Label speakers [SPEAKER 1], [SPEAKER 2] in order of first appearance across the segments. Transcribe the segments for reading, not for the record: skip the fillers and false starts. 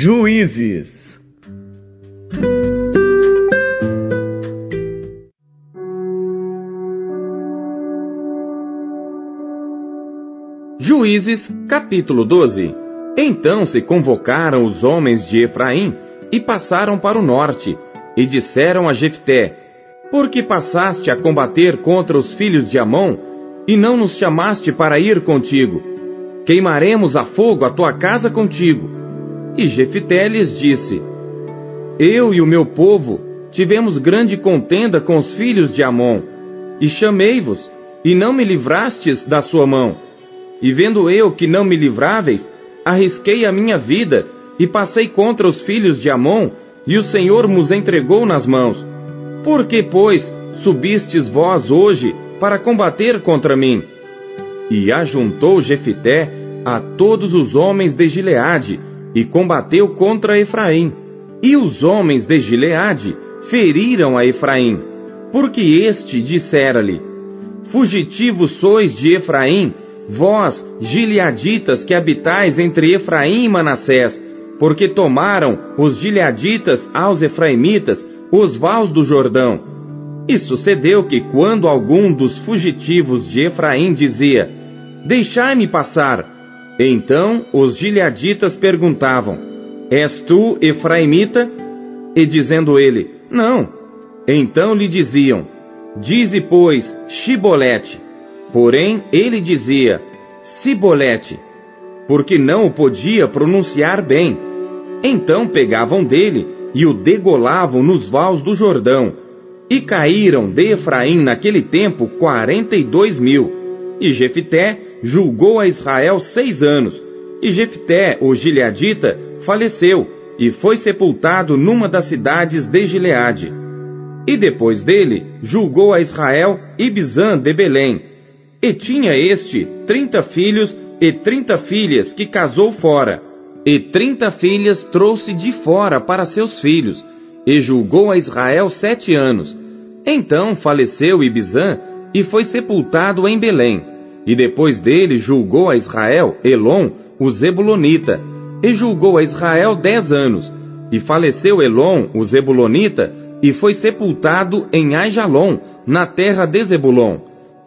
[SPEAKER 1] Juízes.
[SPEAKER 2] Juízes, capítulo 12. Então se convocaram os homens de Efraim e passaram para o norte, e disseram a Jefté: Por que passaste a combater contra os filhos de Amon, e não nos chamaste para ir contigo? Queimaremos a fogo a tua casa contigo. E Jefté lhes disse: Eu e o meu povo tivemos grande contenda com os filhos de Amon, e chamei-vos, e não me livrastes da sua mão. E vendo eu que não me livráveis, arrisquei a minha vida, e passei contra os filhos de Amon, e o Senhor nos entregou nas mãos. Por que, pois, subistes vós hoje para combater contra mim? E ajuntou Jefté a todos os homens de Gileade, e combateu contra Efraim. E os homens de Gileade feriram a Efraim, porque este dissera-lhe: Fugitivos sois de Efraim, vós, gileaditas que habitais entre Efraim e Manassés, porque tomaram os gileaditas aos efraimitas os vales do Jordão. E sucedeu que quando algum dos fugitivos de Efraim dizia: Deixai-me passar, então os gileaditas perguntavam: És tu efraimita? E dizendo ele: Não. Então lhe diziam: Dize, pois, Shibolete. Porém ele dizia: Sibolete, porque não o podia pronunciar bem. Então pegavam dele e o degolavam nos vales do Jordão. E caíram de Efraim naquele tempo 42.000. E Jefté julgou a Israel 6 anos. E Jefté, o gileadita, faleceu, e foi sepultado numa das cidades de Gileade. E depois dele julgou a Israel Ibzan de Belém. E tinha este 30 filhos e 30 filhas que casou fora. E 30 filhas trouxe de fora para seus filhos. E julgou a Israel 7 anos. Então faleceu Ibzan e foi sepultado em Belém. E depois dele julgou a Israel Elon, o Zebulonita. E julgou a Israel 10 anos. E faleceu Elon, o Zebulonita, e foi sepultado em Aijalon, na terra de Zebulon.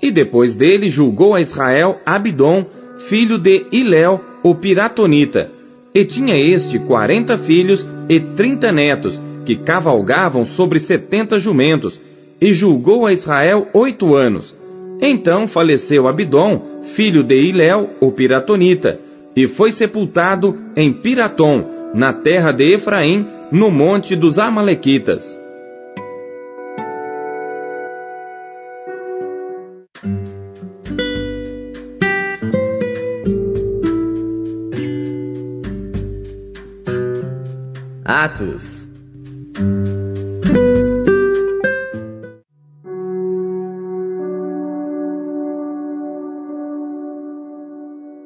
[SPEAKER 2] E depois dele julgou a Israel Abidom, filho de Hilel, o Piratonita. E tinha este 40 filhos e 30 netos, que cavalgavam sobre 70 jumentos. E julgou a Israel 8 anos. Então faleceu Abidom, filho de Hilel, o Piratonita, e foi sepultado em Piratom, na terra de Efraim, no monte dos Amalequitas.
[SPEAKER 1] Atos.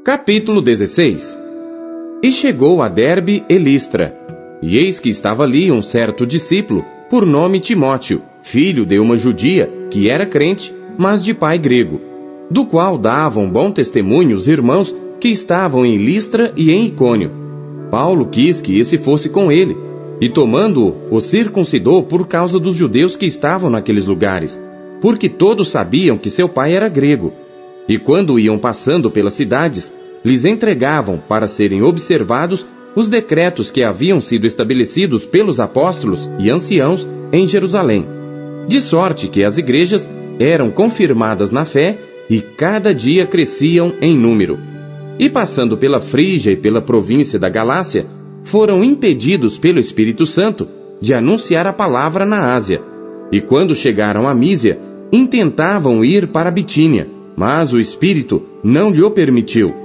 [SPEAKER 2] Capítulo 16. E chegou a Derbe e Listra, e eis que estava ali um certo discípulo, por nome Timóteo, filho de uma judia, que era crente, mas de pai grego, do qual davam bom testemunho os irmãos que estavam em Listra e em Icônio. Paulo quis que esse fosse com ele, e tomando-o, o circuncidou por causa dos judeus que estavam naqueles lugares, porque todos sabiam que seu pai era grego. E quando iam passando pelas cidades, lhes entregavam, para serem observados, os decretos que haviam sido estabelecidos pelos apóstolos e anciãos em Jerusalém. De sorte que as igrejas eram confirmadas na fé e cada dia cresciam em número. E passando pela Frígia e pela província da Galácia, foram impedidos pelo Espírito Santo de anunciar a palavra na Ásia. E quando chegaram a Mísia, intentavam ir para Bitínia, mas o Espírito não lhe o permitiu.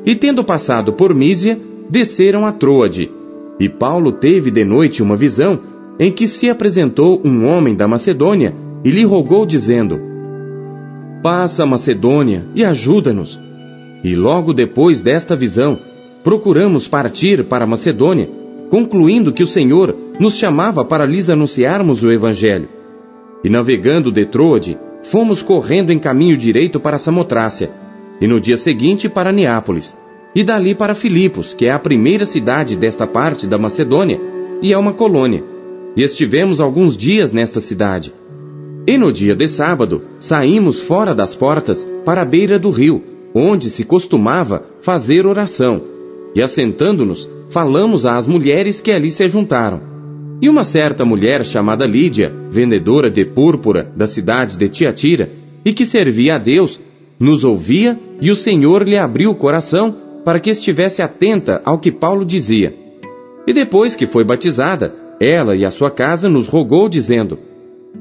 [SPEAKER 2] E tendo passado por Mísia, desceram a Troade. E Paulo teve de noite uma visão, em que se apresentou um homem da Macedônia, e lhe rogou, dizendo: Passa a Macedônia e ajuda-nos. E logo depois desta visão, procuramos partir para a Macedônia, concluindo que o Senhor nos chamava para lhes anunciarmos o Evangelho. E navegando de Troade, fomos correndo em caminho direito para Samotrácia, e no dia seguinte para Neápolis. e dali para Filipos, que é a primeira cidade desta parte da Macedônia, e é uma colônia. E estivemos alguns dias nesta cidade. E no dia de sábado, saímos fora das portas para a beira do rio, onde se costumava fazer oração. E assentando-nos, falamos às mulheres que ali se juntaram. E uma certa mulher chamada Lídia, vendedora de púrpura da cidade de Tiatira, e que servia a Deus, nos ouvia, e o Senhor lhe abriu o coração para que estivesse atenta ao que Paulo dizia. E depois que foi batizada, ela e a sua casa nos rogou, dizendo: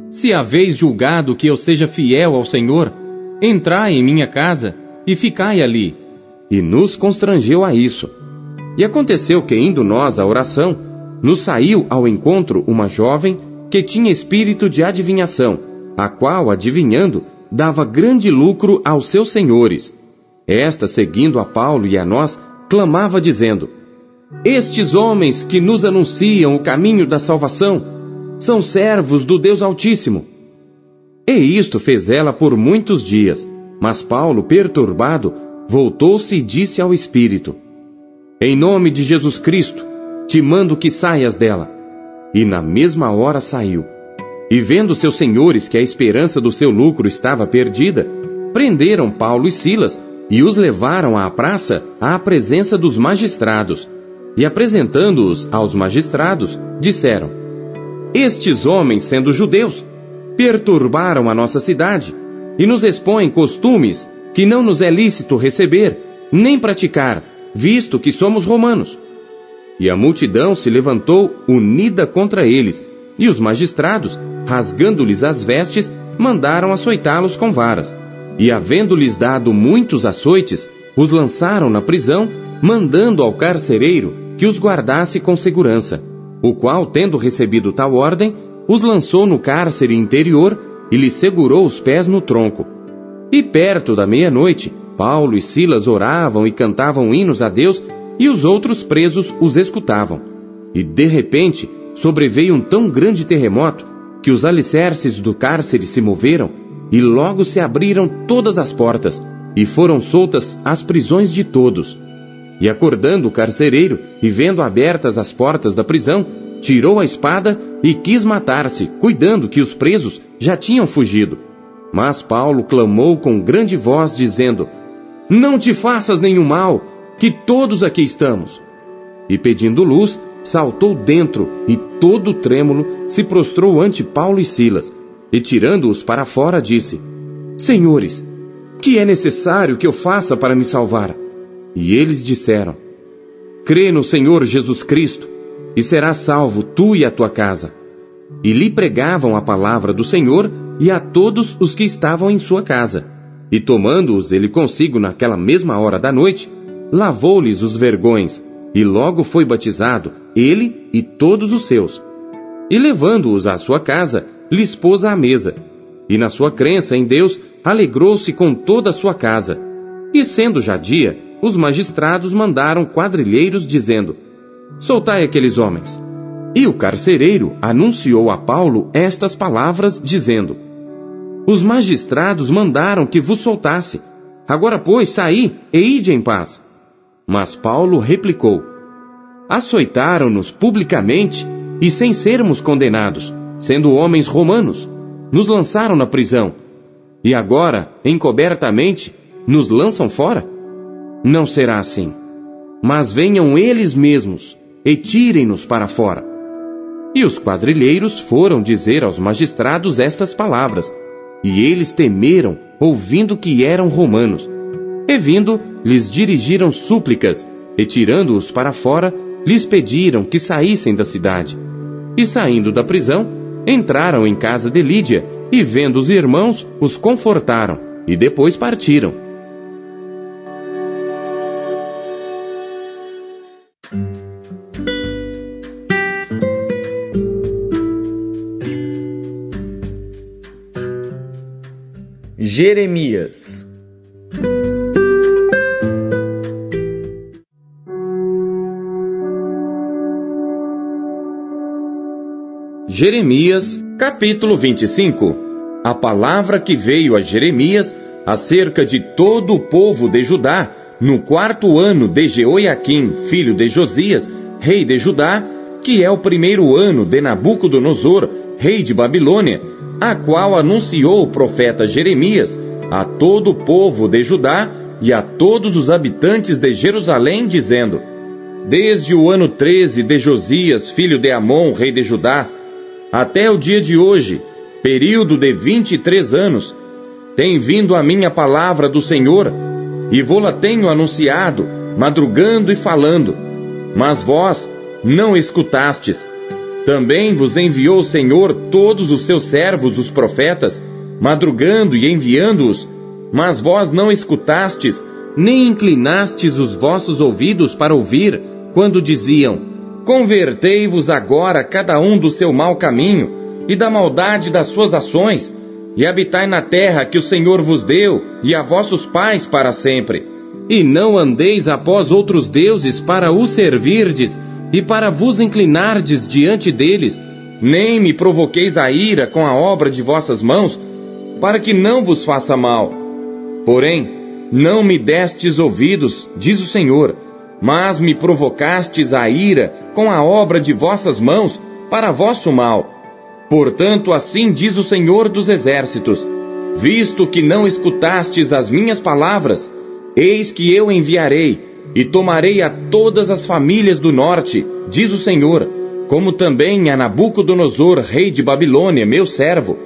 [SPEAKER 2] Se haveis julgado que eu seja fiel ao Senhor, entrai em minha casa e ficai ali. E nos constrangeu a isso. E aconteceu que, indo nós à oração, nos saiu ao encontro uma jovem que tinha espírito de adivinhação, a qual, adivinhando, dava grande lucro aos seus senhores. Esta, seguindo a Paulo e a nós, clamava dizendo: Estes homens que nos anunciam o caminho da salvação são servos do Deus Altíssimo. E isto fez ela por muitos dias, mas Paulo, perturbado, voltou-se e disse ao espírito: Em nome de Jesus Cristo, te mando que saias dela. E na mesma hora saiu. E vendo seus senhores que a esperança do seu lucro estava perdida, prenderam Paulo e Silas e os levaram à praça à presença dos magistrados. E apresentando-os aos magistrados, disseram: Estes homens, sendo judeus, perturbaram a nossa cidade e nos expõem costumes que não nos é lícito receber, nem praticar, visto que somos romanos. E a multidão se levantou unida contra eles, e os magistrados, rasgando-lhes as vestes, mandaram açoitá-los com varas. E havendo-lhes dado muitos açoites, os lançaram na prisão, mandando ao carcereiro que os guardasse com segurança, o qual, tendo recebido tal ordem, os lançou no cárcere interior e lhes segurou os pés no tronco. E perto da meia-noite, Paulo e Silas oravam e cantavam hinos a Deus, e os outros presos os escutavam. E de repente sobreveio um tão grande terremoto que os alicerces do cárcere se moveram, e logo se abriram todas as portas, e foram soltas as prisões de todos. E acordando o carcereiro, e vendo abertas as portas da prisão, tirou a espada e quis matar-se, cuidando que os presos já tinham fugido. Mas Paulo clamou com grande voz, dizendo: Não te faças nenhum mal, que todos aqui estamos. E pedindo luz, saltou dentro, e todo trêmulo se prostrou ante Paulo e Silas, e tirando-os para fora, disse: Senhores, que é necessário que eu faça para me salvar? E eles disseram: Crê no Senhor Jesus Cristo, e serás salvo tu e a tua casa. E lhe pregavam a palavra do Senhor e a todos os que estavam em sua casa. E tomando-os ele consigo naquela mesma hora da noite, lavou-lhes os vergões, e logo foi batizado, ele e todos os seus. E levando-os à sua casa, lhes pôs à mesa. E na sua crença em Deus, alegrou-se com toda a sua casa. E sendo já dia, os magistrados mandaram quadrilheiros, dizendo: Soltai aqueles homens. E o carcereiro anunciou a Paulo estas palavras, dizendo: Os magistrados mandaram que vos soltasse. Agora, pois, saí e ide em paz. Mas Paulo replicou: Açoitaram-nos publicamente e sem sermos condenados, sendo homens romanos, nos lançaram na prisão. E agora, encobertamente, nos lançam fora? Não será assim. Mas venham eles mesmos e tirem-nos para fora. E os quadrilheiros foram dizer aos magistrados estas palavras, e eles temeram, ouvindo que eram romanos. E vindo, lhes dirigiram súplicas, e tirando-os para fora, lhes pediram que saíssem da cidade. E saindo da prisão, entraram em casa de Lídia, e vendo os irmãos, os confortaram, e depois partiram.
[SPEAKER 1] Jeremias.
[SPEAKER 2] Jeremias, capítulo 25. A palavra que veio a Jeremias acerca de todo o povo de Judá no 4º ano de Jeoiaquim, filho de Josias, rei de Judá, que é o 1º ano de Nabucodonosor, rei de Babilônia, a qual anunciou o profeta Jeremias a todo o povo de Judá e a todos os habitantes de Jerusalém, dizendo: desde o ano 13 de Josias, filho de Amon, rei de Judá, até o dia de hoje, período de 23 anos, tem vindo a minha palavra do Senhor, e vô-la tenho anunciado, madrugando e falando, mas vós não escutastes. Também vos enviou o Senhor todos os seus servos, os profetas, madrugando e enviando-os, mas vós não escutastes, nem inclinastes os vossos ouvidos para ouvir, quando diziam: convertei-vos agora cada um do seu mau caminho e da maldade das suas ações, e habitai na terra que o Senhor vos deu e a vossos pais para sempre. E não andeis após outros deuses para os servirdes e para vos inclinardes diante deles, nem me provoqueis a ira com a obra de vossas mãos, para que não vos faça mal. Porém, não me destes ouvidos, diz o Senhor, mas me provocastes a ira com a obra de vossas mãos para vosso mal. Portanto, assim diz o Senhor dos Exércitos: visto que não escutastes as minhas palavras, eis que eu enviarei, e tomarei a todas as famílias do norte, diz o Senhor, como também a Nabucodonosor, rei de Babilônia, meu servo,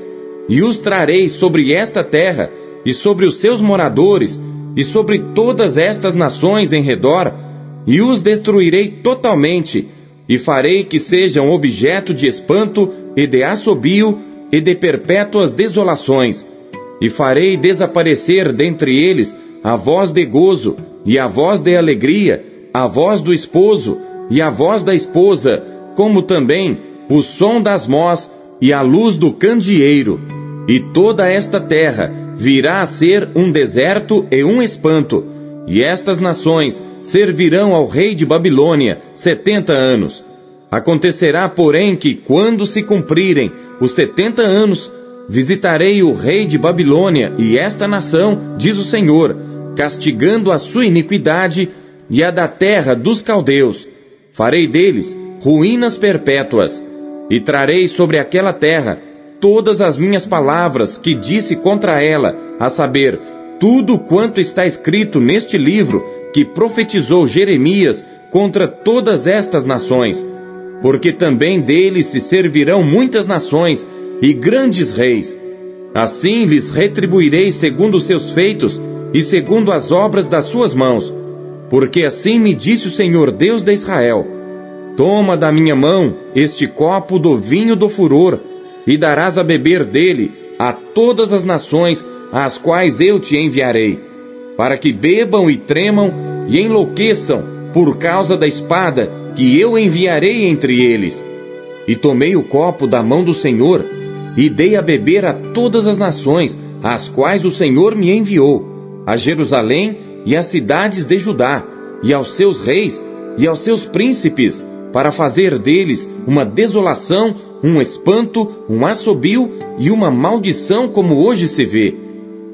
[SPEAKER 2] e os trarei sobre esta terra, e sobre os seus moradores, e sobre todas estas nações em redor, e os destruirei totalmente, e farei que sejam objeto de espanto e de assobio e de perpétuas desolações, e farei desaparecer dentre eles a voz de gozo, e a voz de alegria, a voz do esposo, e a voz da esposa, como também o som das mós, e a luz do candeeiro. E toda esta terra virá a ser um deserto e um espanto, e estas nações servirão ao rei de Babilônia 70 anos. Acontecerá, porém, que quando se cumprirem os 70 anos, visitarei o rei de Babilônia e esta nação, diz o Senhor, castigando a sua iniquidade e a da terra dos caldeus. Farei deles ruínas perpétuas, e trarei sobre aquela terra todas as minhas palavras que disse contra ela, a saber, tudo quanto está escrito neste livro que profetizou Jeremias contra todas estas nações, porque também deles se servirão muitas nações e grandes reis. Assim lhes retribuirei segundo os seus feitos e segundo as obras das suas mãos, porque assim me disse o Senhor Deus de Israel: toma da minha mão este copo do vinho do furor, e darás a beber dele a todas as nações às quais eu te enviarei, para que bebam e tremam e enlouqueçam por causa da espada que eu enviarei entre eles. E tomei o copo da mão do Senhor, e dei a beber a todas as nações às quais o Senhor me enviou, a Jerusalém e às cidades de Judá, e aos seus reis e aos seus príncipes, para fazer deles uma desolação, um espanto, um assobio e uma maldição, como hoje se vê.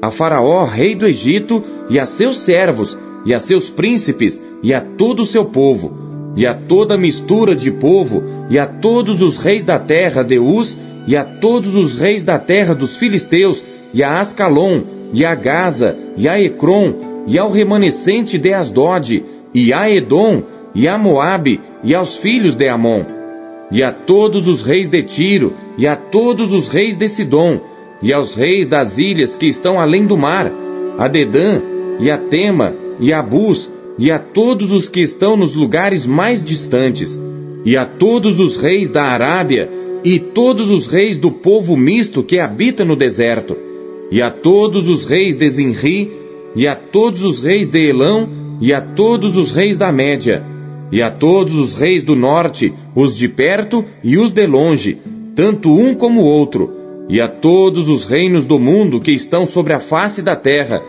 [SPEAKER 2] A Faraó, rei do Egito, e a seus servos, e a seus príncipes, e a todo o seu povo, e a toda mistura de povo, e a todos os reis da terra de Uz, e a todos os reis da terra dos filisteus, e a Ascalon, e a Gaza, e a Ecrom, e ao remanescente de Asdod, e a Edom, e a Moabe, e aos filhos de Amon, e a todos os reis de Tiro, e a todos os reis de Sidom, e aos reis das ilhas que estão além do mar, a Dedã, e a Tema, e a Bus, e a todos os que estão nos lugares mais distantes, e a todos os reis da Arábia, e todos os reis do povo misto que habita no deserto, e a todos os reis de Zinri, e a todos os reis de Elão, e a todos os reis da Média, e a todos os reis do norte, os de perto e os de longe, tanto um como o outro, e a todos os reinos do mundo que estão sobre a face da terra,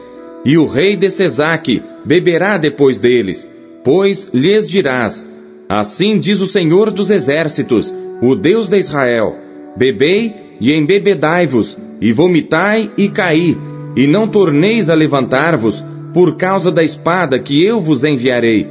[SPEAKER 2] e o rei de Sesaque beberá depois deles, pois lhes dirás: assim diz o Senhor dos Exércitos, o Deus de Israel: bebei e embebedai-vos, e vomitai e caí, e não torneis a levantar-vos, por causa da espada que eu vos enviarei.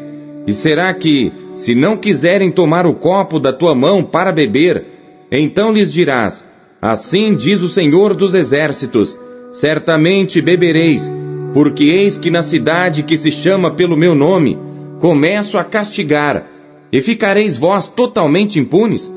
[SPEAKER 2] E será que, se não quiserem tomar o copo da tua mão para beber, então lhes dirás: assim diz o Senhor dos Exércitos, certamente bebereis, porque eis que na cidade que se chama pelo meu nome, começo a castigar, e ficareis vós totalmente impunes?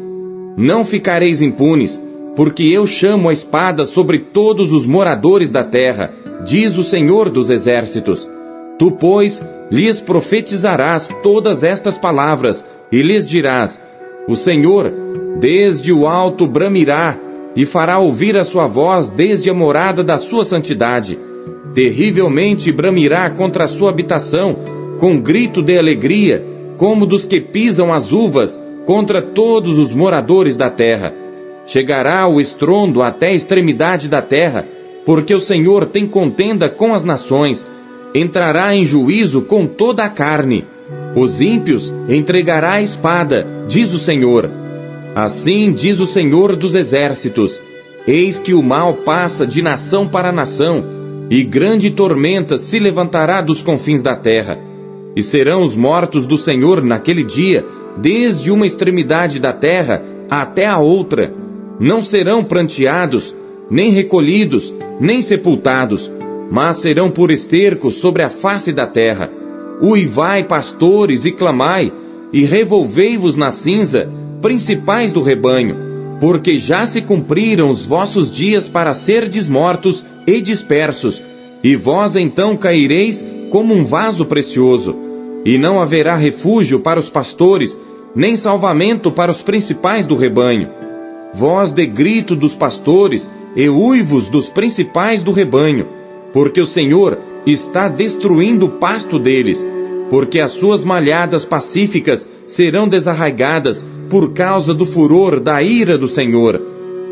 [SPEAKER 2] Não ficareis impunes, porque eu chamo a espada sobre todos os moradores da terra, diz o Senhor dos Exércitos. Tu, pois, lhes profetizarás todas estas palavras, e lhes dirás: o Senhor, desde o alto bramirá, e fará ouvir a sua voz desde a morada da sua santidade. Terrivelmente bramirá contra a sua habitação, com grito de alegria, como dos que pisam as uvas, contra todos os moradores da terra. Chegará o estrondo até a extremidade da terra, porque o Senhor tem contenda com as nações, entrará em juízo com toda a carne. Os ímpios entregará a espada, diz o Senhor. Assim diz o Senhor dos Exércitos: eis que o mal passa de nação para nação, e grande tormenta se levantará dos confins da terra. E serão os mortos do Senhor naquele dia, desde uma extremidade da terra até a outra. Não serão pranteados, nem recolhidos, nem sepultados, mas serão por esterco sobre a face da terra. Uivai, pastores, e clamai, e revolvei-vos na cinza, principais do rebanho, porque já se cumpriram os vossos dias para serdes mortos e dispersos, e vós então caireis como um vaso precioso, e não haverá refúgio para os pastores, nem salvamento para os principais do rebanho. Voz de grito dos pastores e uivos dos principais do rebanho, porque o Senhor está destruindo o pasto deles, porque as suas malhadas pacíficas serão desarraigadas por causa do furor da ira do Senhor.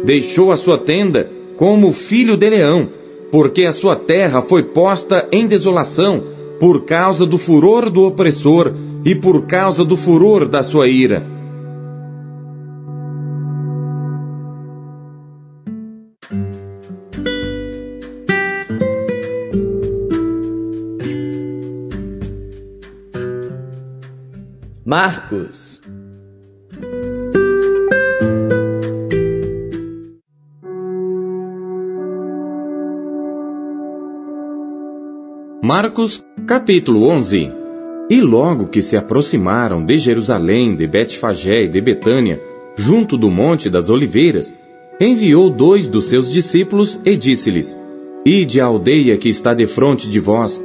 [SPEAKER 2] Deixou a sua tenda como filho de leão, porque a sua terra foi posta em desolação, por causa do furor do opressor e por causa do furor da sua ira.
[SPEAKER 1] Marcos.
[SPEAKER 2] Marcos, capítulo 11. E logo que se aproximaram de Jerusalém, de Betfagé e de Betânia, junto do Monte das Oliveiras, enviou 2 dos seus discípulos e disse-lhes: ide à aldeia que está defronte de vós,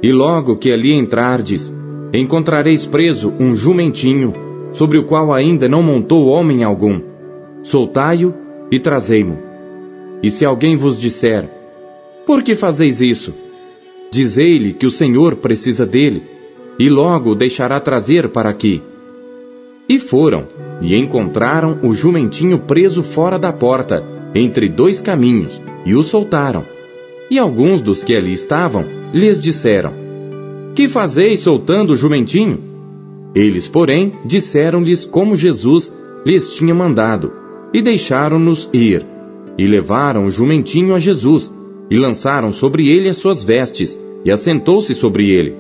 [SPEAKER 2] e logo que ali entrardes, encontrareis preso um jumentinho, sobre o qual ainda não montou homem algum. Soltai-o e trazei-mo. E se alguém vos disser: por que fazeis isso? Dizei-lhe que o Senhor precisa dele, e logo o deixará trazer para aqui. E foram, e encontraram o jumentinho preso fora da porta, entre 2 caminhos, e o soltaram. E alguns dos que ali estavam lhes disseram: que fazeis soltando o jumentinho? Eles, porém, disseram-lhes como Jesus lhes tinha mandado, e deixaram-nos ir. E levaram o jumentinho a Jesus, e lançaram sobre ele as suas vestes, e assentou-se sobre ele.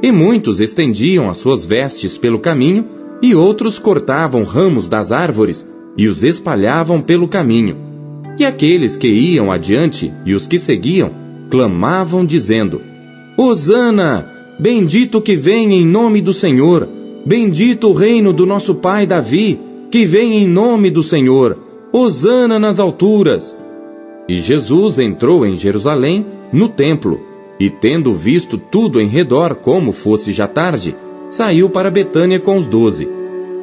[SPEAKER 2] E muitos estendiam as suas vestes pelo caminho, e outros cortavam ramos das árvores, e os espalhavam pelo caminho. E aqueles que iam adiante, e os que seguiam, clamavam dizendo: Hosana! Bendito que vem em nome do Senhor! Bendito o reino do nosso pai Davi, que vem em nome do Senhor! Hosana nas alturas! E Jesus entrou em Jerusalém, no templo, e tendo visto tudo em redor como fosse já tarde, saiu para Betânia com os 12.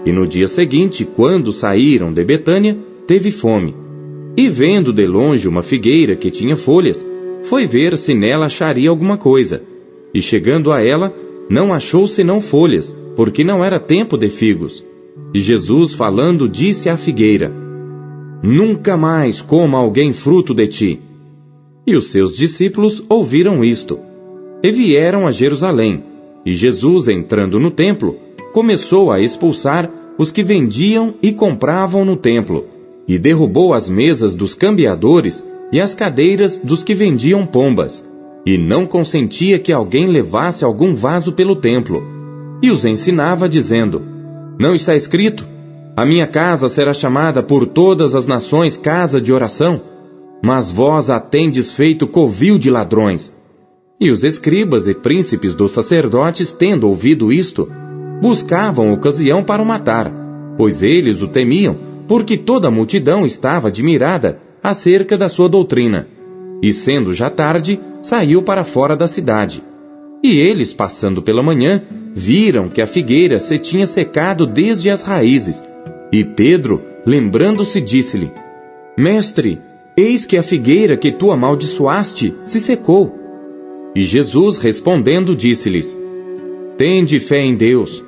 [SPEAKER 2] E no dia seguinte, quando saíram de Betânia, teve fome. E vendo de longe uma figueira que tinha folhas, foi ver se nela acharia alguma coisa. E chegando a ela, não achou senão folhas, porque não era tempo de figos. E Jesus, falando, disse à figueira: Nunca mais coma alguém fruto de ti. E os seus discípulos ouviram isto. E vieram a Jerusalém. E Jesus, entrando no templo, começou a expulsar os que vendiam e compravam no templo, e derrubou as mesas dos cambiadores e as cadeiras dos que vendiam pombas. e não consentia que alguém levasse algum vaso pelo templo. E os ensinava, dizendo: Não está escrito: A minha casa será chamada por todas as nações casa de oração? Mas vós a tendes feito covil de ladrões. E os escribas e príncipes dos sacerdotes, tendo ouvido isto, buscavam ocasião para o matar, pois eles o temiam, porque toda a multidão estava admirada acerca da sua doutrina. E sendo já tarde, saiu para fora da cidade. E eles, passando pela manhã, viram que a figueira se tinha secado desde as raízes. E Pedro, lembrando-se, disse-lhe: Mestre, eis que a figueira que tu amaldiçoaste se secou. E Jesus, respondendo, disse-lhes: Tende fé em Deus,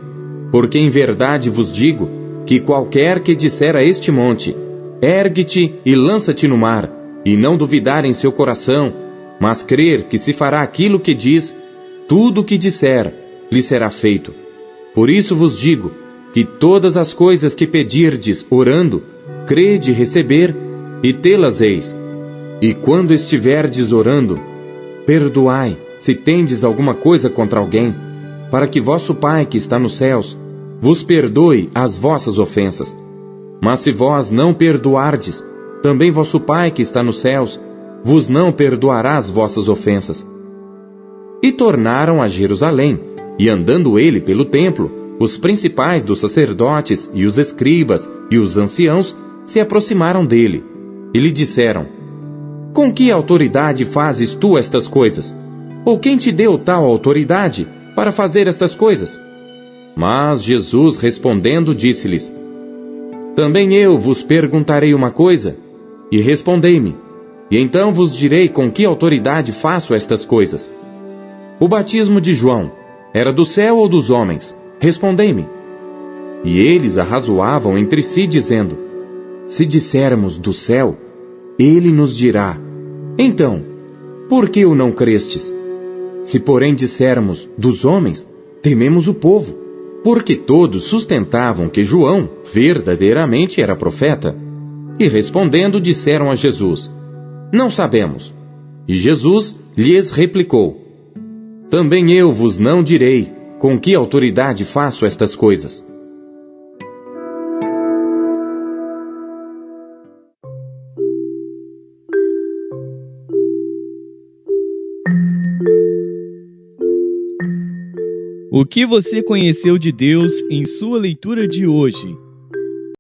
[SPEAKER 2] porque em verdade vos digo que qualquer que disser a este monte: Ergue-te e lança-te no mar, e não duvidar em seu coração, mas crer que se fará aquilo que diz, tudo o que disser lhe será feito. Por isso vos digo que todas as coisas que pedirdes orando, crede receber, e tê-las eis. E quando estiverdes orando, perdoai, se tendes alguma coisa contra alguém, para que vosso Pai que está nos céus vos perdoe as vossas ofensas. Mas se vós não perdoardes, também vosso Pai que está nos céus vos não perdoará as vossas ofensas. E tornaram a Jerusalém, e andando ele pelo templo, os principais dos sacerdotes e os escribas e os anciãos se aproximaram dele, e lhe disseram: Com que autoridade fazes tu estas coisas? Ou quem te deu tal autoridade para fazer estas coisas? Mas Jesus, respondendo, disse-lhes: Também eu vos perguntarei uma coisa, e respondei-me, e então vos direi com que autoridade faço estas coisas. O batismo de João era do céu ou dos homens? Respondei-me. E eles arrazoavam entre si, dizendo: Se dissermos do céu, ele nos dirá: Então, por que o não crestes? Se porém dissermos dos homens, tememos o povo, porque todos sustentavam que João verdadeiramente era profeta. E respondendo, disseram a Jesus: Não sabemos. E Jesus lhes replicou: Também eu vos não direi com que autoridade faço estas coisas.
[SPEAKER 3] O que você conheceu de Deus em sua leitura de hoje?